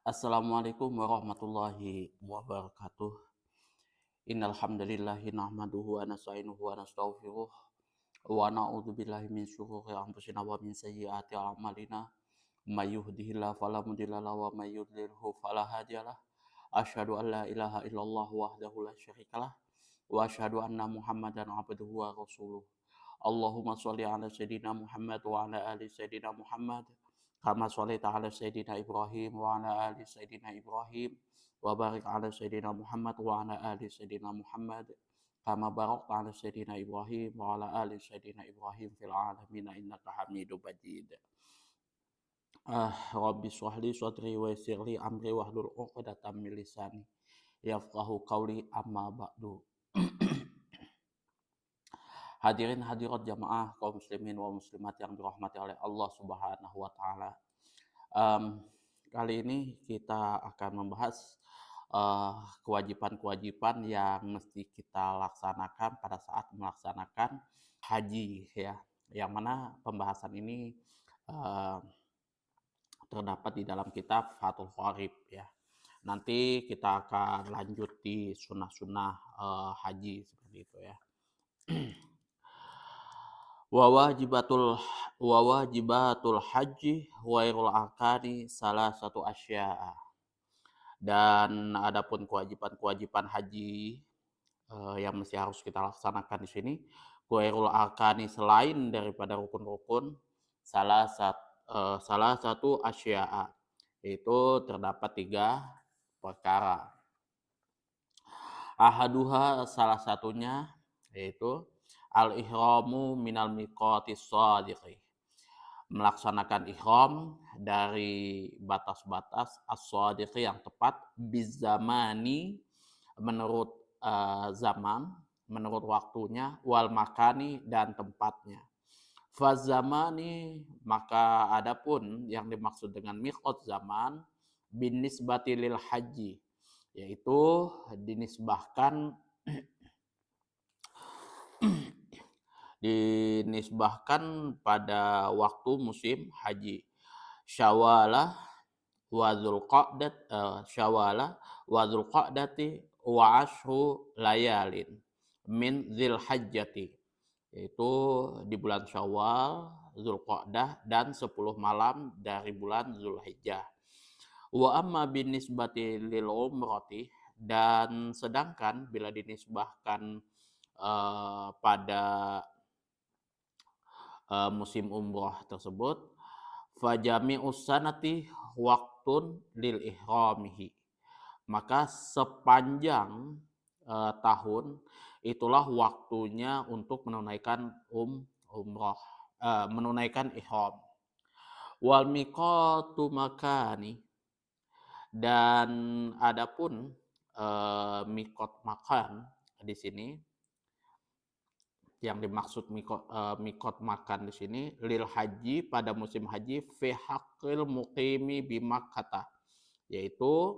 Assalamualaikum warahmatullahi wabarakatuh. Innal hamdalillahi nahmaduhu wa nasta'inuhu wa nastaghfiruh wa na'udzubillahi min syururi anfusina wa min sayyiati a'malina. May yahdihillahu fala mudilla lahu wa may yudlilhu fala hadiyalah. Asyhadu an la ilaha illallah wahdahu la syarikalah wa asyhadu anna Muhammadan abduhu wa rasuluh. Allahumma sholli ala sayidina Muhammad wa ala ali sayidina Muhammad kama sholaita ala sayidina Ibrahim wa ala ali sayidina Ibrahim wa barik ala sayidina Muhammad wa ala ali sayidina Muhammad kama barakta ala sayidina Ibrahim wa ala ali sayidina Ibrahim fil alamin innaka Hamidum Majid. Rabbi shrah li sadri wa yassir li amri wahlul 'uqdatam min lisani yafqahu qawli amma ba'du. Hadirin hadirat jamaah kaum muslimin wa muslimat yang dirahmati oleh Allah Subhanahu wa taala. Kali ini kita akan membahas kewajiban-kewajiban yang mesti kita laksanakan pada saat melaksanakan haji ya. Yang mana pembahasan ini uh, terdapat di dalam kitab Fathul Qorib ya. Nanti kita akan lanjut di sunnah-sunnah haji seperti itu ya. Wawajibatul haji wairul arkani salah satu asya. Dan adapun kewajiban-kewajiban haji yang mesti harus kita laksanakan di sini, wairul arkani selain daripada rukun-rukun salah satu asya, itu terdapat 3 perkara. Ahaduha salah satunya yaitu al-ihramu minal miqatis shadiqi. Melaksanakan ihram dari batas-batas as-shadiqi yang tepat bizamani menurut zaman, menurut waktunya, wal makani dan tempatnya. Fazamani maka adapun yang dimaksud dengan miqat zaman binisbati lil haji yaitu dinisbahkan pada waktu musim haji. Syawalah wa dzulqa'dati wa ashru layalin min dzilhajjati, yaitu di bulan Syawal, Dzulqa'dah dan 10 malam dari bulan Zulhijjah. Wa amma binisbati lil umrati, dan sedangkan bila dinisbahkan pada musim umroh tersebut, fajami'us sanati waktun lil ihramihi, maka sepanjang tahun itulah waktunya untuk menunaikan umroh, menunaikan ihram. Wal miqatu makani, dan adapun miqat makan di sini, yang dimaksud mikot makan di sini lil haji pada musim haji fi haqqil muqimi bi Makkah, yaitu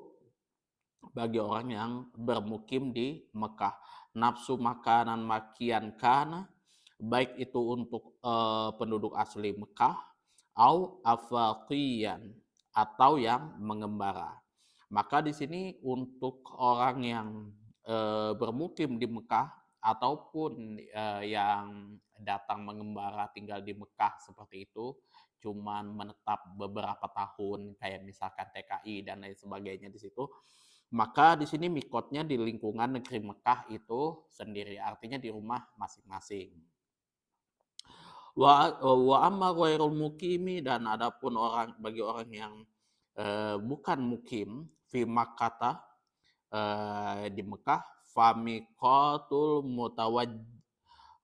bagi orang yang bermukim di Mekah, nafsu makanan makian kana, baik itu untuk penduduk asli Mekah au afaqiyan atau yang mengembara. Maka di sini untuk orang yang bermukim di Mekah ataupun yang datang mengembara tinggal di Mekah seperti itu, cuman menetap beberapa tahun kayak misalkan TKI dan lain sebagainya di situ, maka di sini mikotnya di lingkungan negeri Mekah itu sendiri, artinya di rumah masing-masing. Wa amma ghairul mukimi, dan adapun bagi orang yang bukan mukim fi Makkah, di Mekah, famiqatul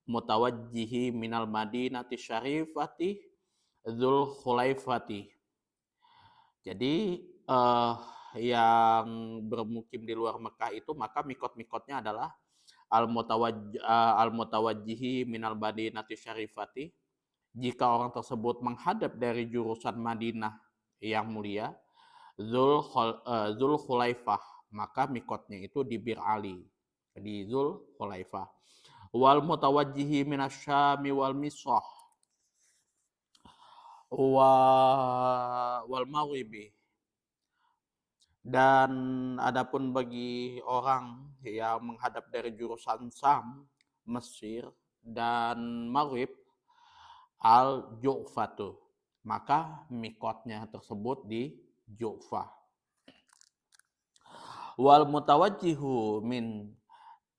mutawajjihi minal madinati syarifati dzul khulaifati. Jadi yang bermukim di luar Mekah itu, maka mikot-mikotnya adalah al-mutawajjihi minal madinati syarifati, jika orang tersebut menghadap dari jurusan Madinah yang mulia, Dzul Khulaifah, maka mikotnya itu di Bir Ali, di Dzul Khulaifah. Wal mutawajjihi minasyami wal misrah wal maghribi, Dan adapun bagi orang yang menghadap dari jurusan Syam, Mesir, dan Maghrib, al-Ju'fatu, maka mikotnya tersebut di Ju'fah. Wal mutawajjihu min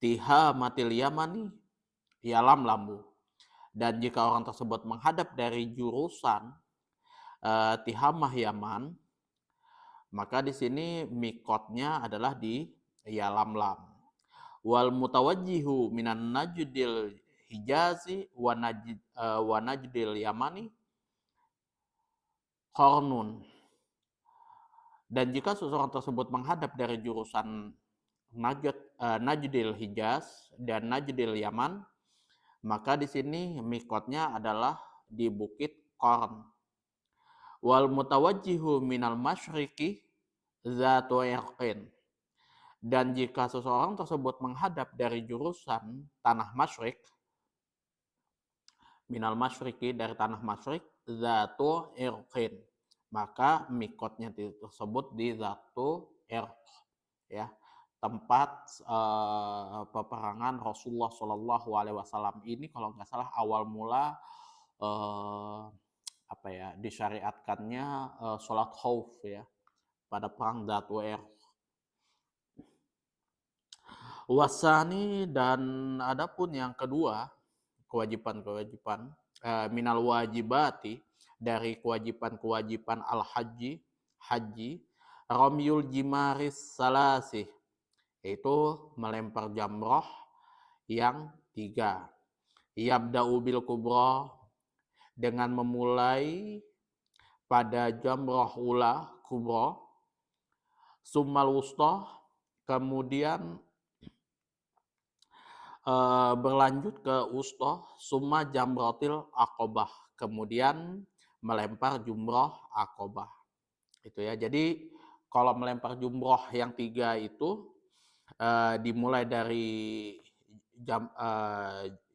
tihamatil yamani yalam lambu. Dan jika orang tersebut menghadap dari jurusan Tihamah Yaman, maka di sini mikotnya adalah di Yalamlam. Wal mutawajjihu minan najdil Hijazi wa najdil Yamani Qarnun. Dan jika seseorang tersebut menghadap dari jurusan Najdil Hijaz dan Najdil Yaman, maka di sini mikotnya adalah di Bukit Qarn. Wal mutawajjihu minal masyriqi zatu irqin. Dan jika seseorang tersebut menghadap dari jurusan tanah masyrik, minal masyriqi dari tanah masyrik, zatu irqin, maka mikotnya tersebut di zatu irq, ya, tempat peperangan Rasulullah Shallallahu Alaihi Wasallam ini kalau nggak salah awal mula disyariatkannya sholat khauf, ya, pada perang Zatu Irq. Wasani, dan adapun yang kedua, kewajiban-kewajiban minal wajibati, dari kewajiban-kewajiban al-haji, haji, romyul jimaris salasih, yaitu melempar jamroh yang 3. Yabda'u bil kubra, dengan memulai pada jamroh ula kubra, summal wusta, kemudian berlanjut ke wusta, summa jamrotil aqobah, kemudian melempar jumroh aqobah. Itu ya. Jadi kalau melempar jumroh yang 3 itu dimulai dari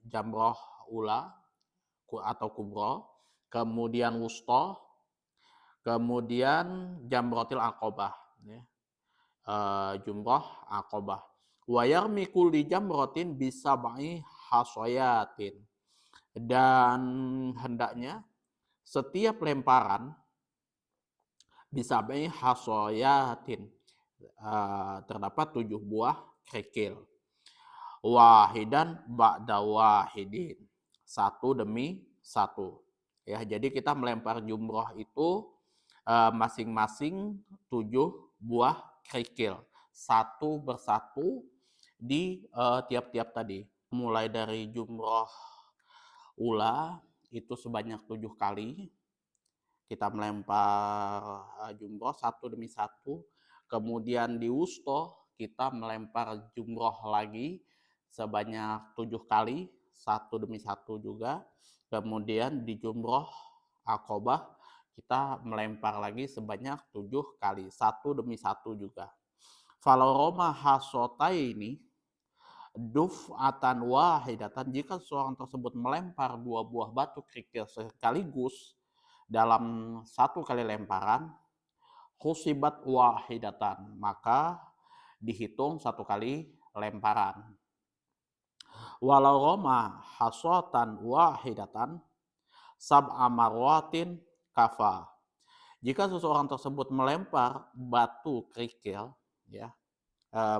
jamroh ula atau kubro, kemudian wusta, kemudian jamrotil aqobah, ya. Jumroh aqobah. Wa yarmi kulli jamrotin bisab'i hasoyatin, dan hendaknya setiap lemparan bisab'i hasoyatin terdapat 7 buah kerikil. Wahidan ba'da wahidin, satu demi satu, ya. Jadi kita melempar jumroh itu masing-masing 7 buah kerikil, satu bersatu di tiap-tiap tadi. Mulai dari jumroh ula itu sebanyak 7 kali kita melempar jumroh satu demi satu. Kemudian di wusto kita melempar jumroh lagi sebanyak 7 kali, satu demi satu juga. Kemudian di jumroh aqobah kita melempar lagi sebanyak 7 kali, satu demi satu juga. Falau roma hasotaini duf'atan wahidatan, jika seorang tersebut melempar 2 buah batu kerikil sekaligus dalam satu kali lemparan, husibat wahidatan, maka dihitung satu kali lemparan. Walau roma hasotan wahidatan sab'a marwatin kafa, jika seseorang tersebut melempar batu kerikil, ya,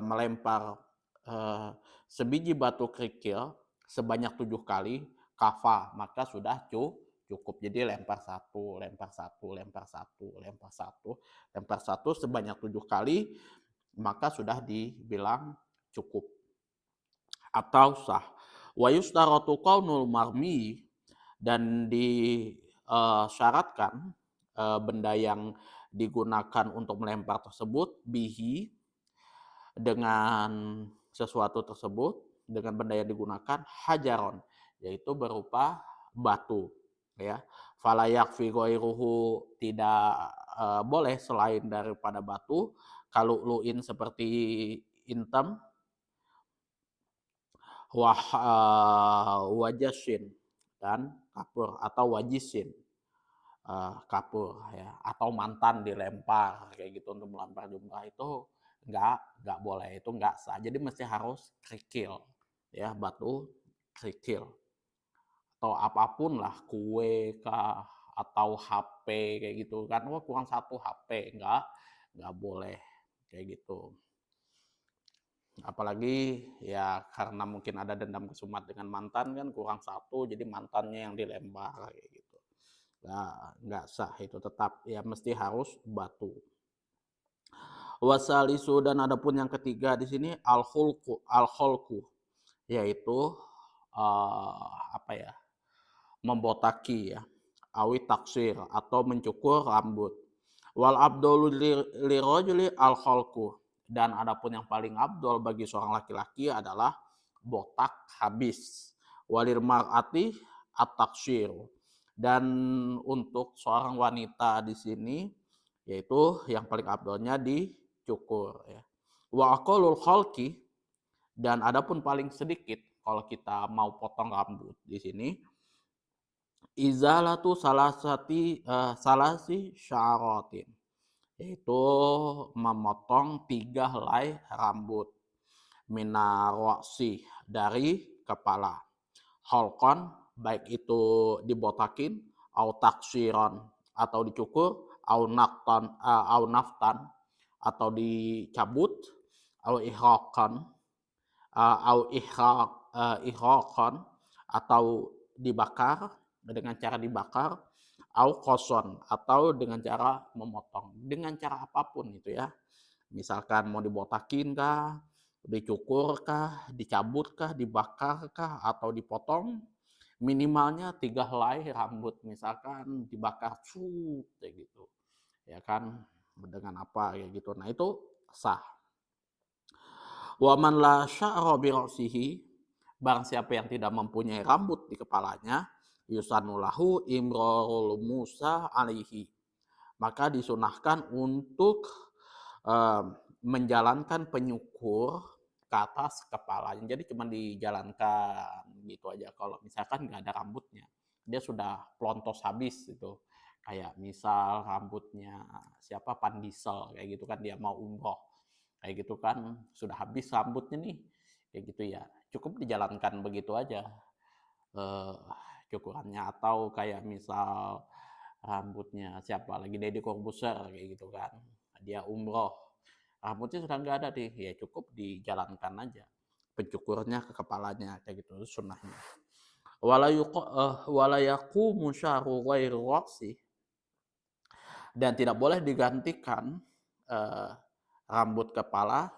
melempar sebiji batu kerikil sebanyak 7 kali, kafa, maka sudah cukup. Jadi lempar satu, lempar satu, lempar satu, lempar satu, lempar satu sebanyak 7 kali, maka sudah dibilang cukup atau sah. Wa yustaratu qaunul marmi, dan disyaratkan benda yang digunakan untuk melempar tersebut bihi, dengan sesuatu tersebut, dengan benda yang digunakan, hajaron, yaitu berupa batu, ya. Fala yakfi ghairuhu, tidak boleh selain daripada batu, kalau lu'in seperti intam, wajasin, dan kapur atau wajisin, kapur ya, atau mantan dilempar kayak gitu untuk melempar jumrah itu nggak boleh, itu nggak sah. Jadi mesti harus kerikil ya, batu kerikil atau apapun lah, kue kah atau HP kayak gitu kan, wah kurang satu HP, nggak boleh kayak gitu. Apalagi ya karena mungkin ada dendam kesumat dengan mantan kan, kurang satu jadi mantannya yang dilempar kayak gitu. Nggak sah itu, tetap ya mesti harus batu. Wasalisu, dan adapun yang ketiga di sini al-kholku, yaitu apa ya, membotaki ya, awi taksir atau mencukur rambut. Wal abdolu lirojuli al kholku, dan adapun yang paling abdol bagi seorang laki-laki adalah botak habis. Walir mar'ati at taksir, dan untuk seorang wanita di sini yaitu yang paling abdolnya dicukur ya. Wa aqallul khalqi, dan adapun paling sedikit kalau kita mau potong rambut di sini, izalatu salasi sya'ratin, yaitu memotong 3 helai rambut, minaroksi, dari kepala, holkon, baik itu dibotakin, au taksiron, atau dicukur, au naftan, atau dicabut, au ihrokan, ihrokan, atau dibakar dengan cara dibakar, au koson, atau dengan cara memotong, dengan cara apapun itu ya. Misalkan mau dibotakin kah, dicukur kah, dicabut kah, dibakar kah, atau dipotong, minimalnya 3 helai rambut, misalkan dibakar kayak gitu ya kan, dengan apa kayak gitu, nah itu sah. Wa man la sya'ra bi ra'sihi, barang siapa yang tidak mempunyai rambut di kepalanya, yusanulahu imrarul musa alaihi, maka disunahkan untuk menjalankan penyukur ke atas kepalanya. Jadi cuma dijalankan gitu aja. Kalau misalkan nggak ada rambutnya, dia sudah plontos habis itu. Kayak misal rambutnya siapa, Pan Diesel kayak gitu kan, dia mau umroh kayak gitu kan, sudah habis rambutnya nih kayak gitu ya, cukup dijalankan begitu aja eh, cukurannya. Atau kayak misal rambutnya siapa lagi, Deddy Corbuzier kayak gitu kan, dia umroh rambutnya sudah nggak ada deh, ya cukup dijalankan aja pencukurnya ke kepalanya kayak gitu, itu sunnahnya. Walayaku musyaru ghairu waqsi, dan tidak boleh digantikan eh, rambut kepala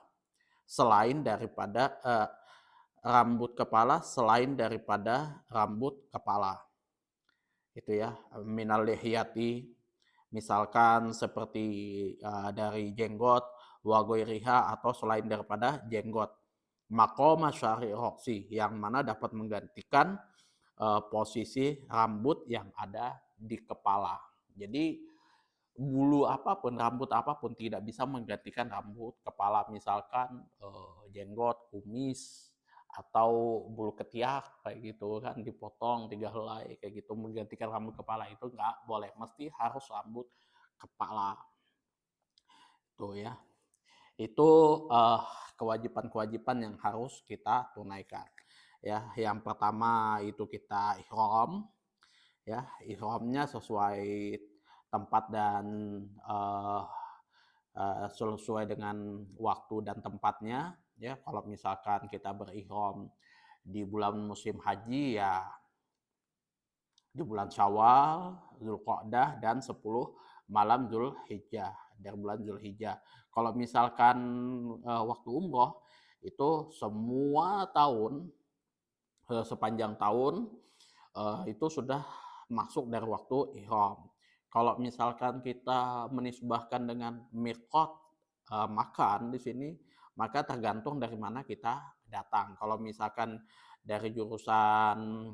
selain daripada rambut kepala itu ya, minal lihiyati, misalkan seperti dari jenggot, wagoiriha, atau selain daripada jenggot, maqama syari roksi, yang mana dapat menggantikan posisi rambut yang ada di kepala. Jadi bulu apapun, rambut apapun tidak bisa menggantikan rambut kepala. Misalkan jenggot, kumis, atau bulu ketiak kayak gitu kan, dipotong 3 helai kayak gitu, menggantikan rambut kepala itu nggak boleh, mesti harus rambut kepala. Tuh ya, itu kewajiban-kewajiban yang harus kita tunaikan ya. Yang pertama itu kita ihram ya, ihramnya sesuai tempat dan sesuai dengan waktu dan tempatnya ya. Kalau misalkan kita berihram di bulan musim haji ya, di bulan Syawal, Zulqa'dah, dan 10 malam Zulhijjah, dari bulan Zulhijjah. Kalau misalkan waktu umroh itu semua tahun, sepanjang tahun itu sudah masuk dari waktu ihram. Kalau misalkan kita menisbahkan dengan miqat makan di sini, maka tergantung dari mana kita datang. Kalau misalkan dari jurusan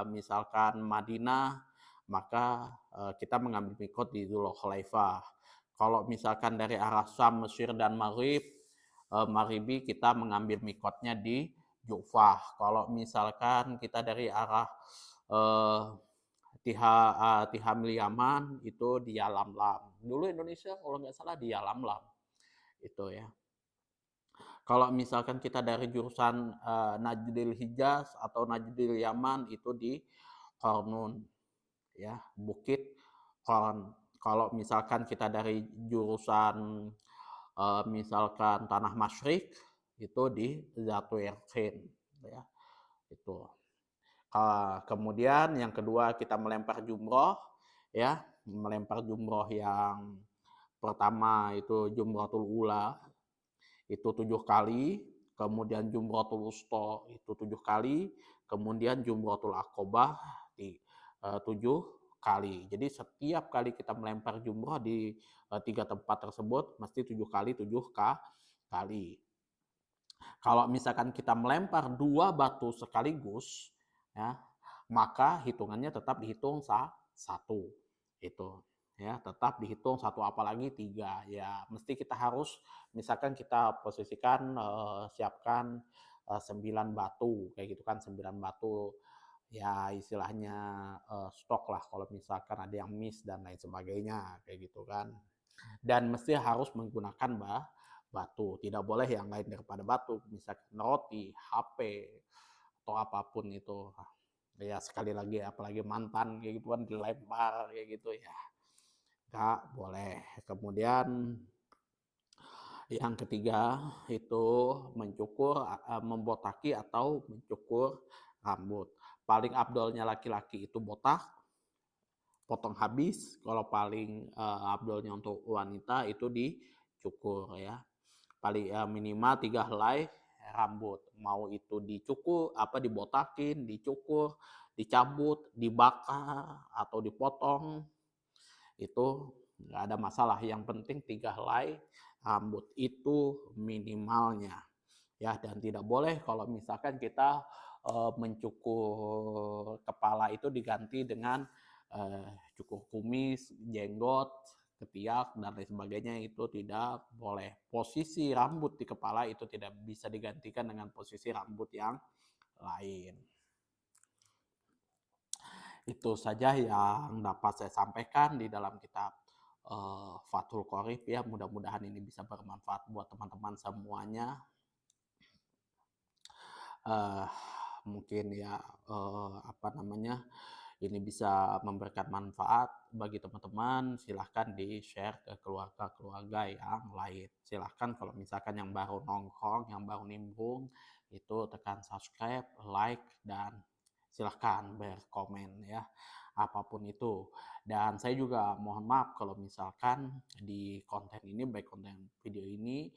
misalkan Madinah, maka kita mengambil miqat di Dzulkhuwaifah. Kalau misalkan dari arah Syam, Mesir, dan Maghribi, kita mengambil miqatnya di Jufah. Kalau misalkan kita dari arah Tihamil Yaman itu di Yalamlam. Dulu Indonesia kalau nggak salah di Yalamlam itu ya. Kalau misalkan kita dari jurusan Najdil Hijaz atau Najdil Yaman itu di Qornun ya, Bukit Qorn. Kalau misalkan kita dari jurusan misalkan Tanah Masyrik itu di Zatu Yarqin ya. Itu. Kemudian yang kedua kita melempar jumroh ya, melempar jumroh yang pertama itu jumratul ula itu 7 kali, kemudian jumratul wusta itu 7 kali, kemudian jumratul aqobah di 7 kali. Jadi setiap kali kita melempar jumroh di 3 tempat tersebut mesti 7 kali 7 kali. Kalau misalkan kita melempar 2 batu sekaligus, ya, maka hitungannya tetap dihitung satu. Itu ya, tetap dihitung satu apalagi 3. Ya, mesti kita harus misalkan kita posisikan siapkan 9 batu kayak gitu kan, 9 batu ya istilahnya stok lah kalau misalkan ada yang miss dan lain sebagainya kayak gitu kan. Dan mesti harus menggunakan batu, tidak boleh yang lain daripada batu, misalkan roti, HP, atau apapun itu. Ya sekali lagi apalagi mantan kayak gitu kan dilempar kayak gitu ya, nggak boleh. Kemudian yang ketiga itu mencukur, membotaki atau mencukur rambut. Paling abdolnya laki-laki itu botak, potong habis. Kalau paling abdolnya untuk wanita itu dicukur ya. Paling minimal 3 helai rambut. Mau itu dicukur, dibotakin, dicukur, dicabut, dibakar atau dipotong itu nggak ada masalah. Yang penting 3 helai rambut itu minimalnya ya. Dan tidak boleh kalau misalkan kita mencukur kepala itu diganti dengan cukur kumis, jenggot, ketiak dan lain sebagainya, itu tidak boleh. Posisi rambut di kepala itu tidak bisa digantikan dengan posisi rambut yang lain. Itu saja yang dapat saya sampaikan di dalam kitab Fathul Qorib ya. Mudah-mudahan ini bisa bermanfaat buat teman-teman semuanya. Mungkin ya ini bisa memberikan manfaat bagi teman-teman. Silahkan di-share ke keluarga-keluarga yang lain. Silahkan kalau misalkan yang baru nongkrong, yang baru nimbrung, itu tekan subscribe, like, dan silahkan berkomen ya, apapun itu. Dan saya juga mohon maaf kalau misalkan di konten ini, baik konten video ini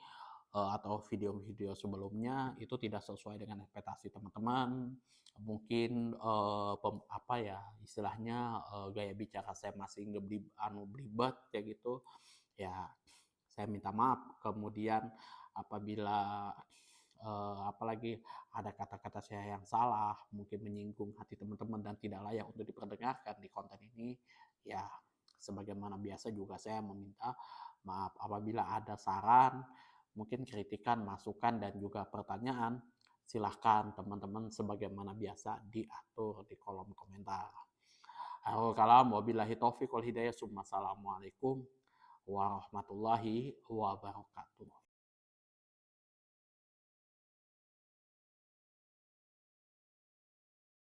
atau video-video sebelumnya itu tidak sesuai dengan ekspektasi teman-teman. Mungkin istilahnya gaya bicara saya masih belibet kayak gitu ya, saya minta maaf. Kemudian apabila apalagi ada kata-kata saya yang salah, mungkin menyinggung hati teman-teman dan tidak layak untuk diperdengarkan di konten ini, ya sebagaimana biasa juga saya meminta maaf. Apabila ada saran, mungkin kritikan, masukan, dan juga pertanyaan, silahkan teman-teman sebagaimana biasa diatur di kolom komentar. Akhirul kalam, wabillahi taufiq wal hidayah, assalamualaikum warahmatullahi wabarakatuh.